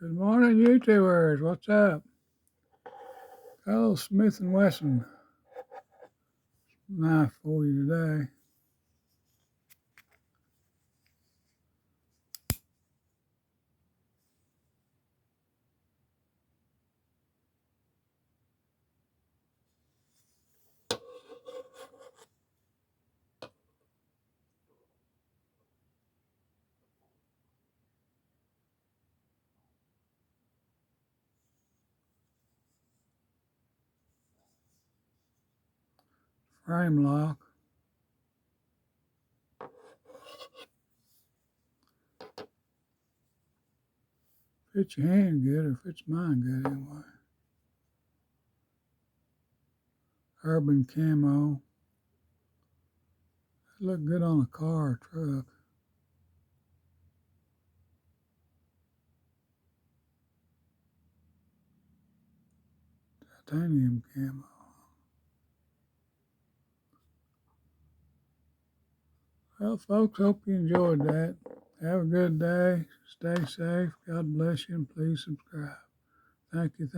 Good morning, YouTubers. What's up? Got a little Smith and Wesson knife for you today. Frame lock. Fits your hand good, or fits mine good anyway. Urban camo. Look good on a car or truck. Titanium camo. Well, folks, hope you enjoyed that. Have a good day. Stay safe. God bless you, and please subscribe. Thank you.